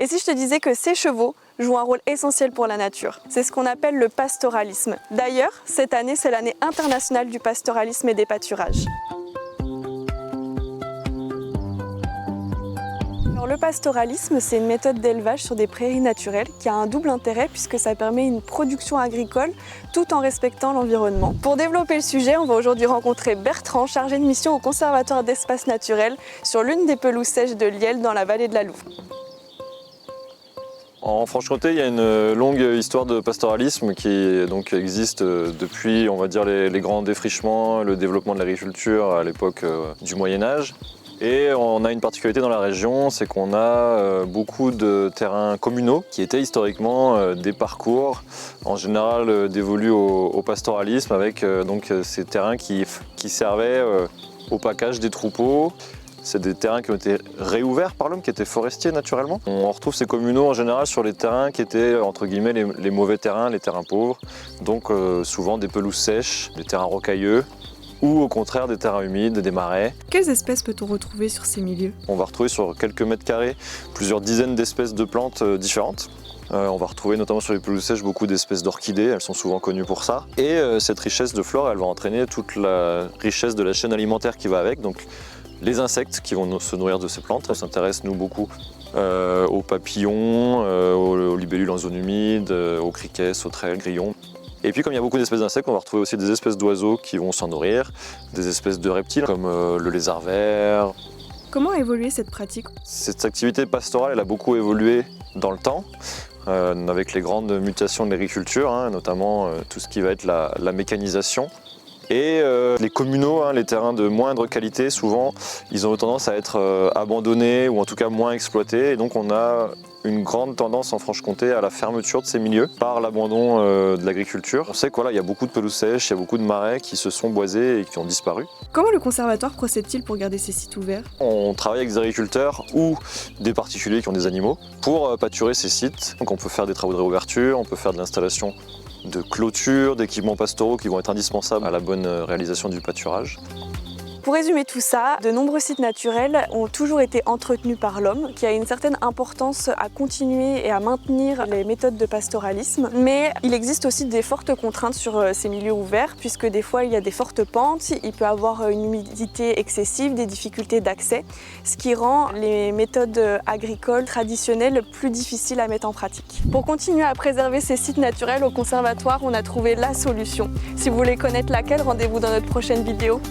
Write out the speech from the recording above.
Et si je te disais que ces chevaux jouent un rôle essentiel pour la nature? C'est ce qu'on appelle le pastoralisme. D'ailleurs, cette année, c'est l'année internationale du pastoralisme et des pâturages. Alors, le pastoralisme, c'est une méthode d'élevage sur des prairies naturelles qui a un double intérêt puisque ça permet une production agricole tout en respectant l'environnement. Pour développer le sujet, on va aujourd'hui rencontrer Bertrand, chargé de mission au Conservatoire d'espaces naturels sur l'une des pelouses sèches de Liel dans la vallée de la Louve. En Franche-Comté, il y a une longue histoire de pastoralisme qui existe depuis, on va dire, les grands défrichements, le développement de l'agriculture à l'époque du Moyen-Âge. Et on a une particularité dans la région, c'est qu'on a beaucoup de terrains communaux qui étaient historiquement des parcours, en général dévolus au pastoralisme, avec ces terrains qui servaient au pacage des troupeaux. C'est des terrains qui ont été réouverts par l'homme, qui étaient forestiers naturellement. On retrouve ces communaux en général sur les terrains qui étaient entre guillemets les mauvais terrains, les terrains pauvres. Donc souvent des pelouses sèches, des terrains rocailleux ou au contraire des terrains humides, des marais. Quelles espèces peut-on retrouver sur ces milieux? On va retrouver sur quelques mètres carrés plusieurs dizaines d'espèces de plantes différentes. On va retrouver notamment sur les pelouses sèches beaucoup d'espèces d'orchidées, elles sont souvent connues pour ça. Et cette richesse de flore, elle va entraîner toute la richesse de la chaîne alimentaire qui va avec. Donc, les insectes qui vont se nourrir de ces plantes. On s'intéresse nous beaucoup aux papillons, aux libellules en zone humide, aux criquets, sauterelles, grillons. Et puis comme il y a beaucoup d'espèces d'insectes, on va retrouver aussi des espèces d'oiseaux qui vont s'en nourrir, des espèces de reptiles comme le lézard vert. Comment a évolué cette pratique? Cette activité pastorale, elle a beaucoup évolué dans le temps, avec les grandes mutations de l'agriculture, notamment tout ce qui va être la mécanisation. Et les communaux, les terrains de moindre qualité, souvent, ils ont tendance à être abandonnés ou en tout cas moins exploités. Et donc on a une grande tendance en Franche-Comté à la fermeture de ces milieux par l'abandon de l'agriculture. On sait qu'il y a beaucoup de pelouses sèches, il y a beaucoup de marais qui se sont boisés et qui ont disparu. Comment le conservatoire procède-t-il pour garder ces sites ouverts? On travaille avec des agriculteurs ou des particuliers qui ont des animaux pour pâturer ces sites. Donc on peut faire des travaux de réouverture, on peut faire de l'installation de clôture, d'équipements pastoraux qui vont être indispensables à la bonne réalisation du pâturage. Pour résumer tout ça, de nombreux sites naturels ont toujours été entretenus par l'homme, qui a une certaine importance à continuer et à maintenir les méthodes de pastoralisme. Mais il existe aussi des fortes contraintes sur ces milieux ouverts, puisque des fois il y a des fortes pentes, il peut y avoir une humidité excessive, des difficultés d'accès, ce qui rend les méthodes agricoles traditionnelles plus difficiles à mettre en pratique. Pour continuer à préserver ces sites naturels au conservatoire, on a trouvé la solution. Si vous voulez connaître laquelle, rendez-vous dans notre prochaine vidéo.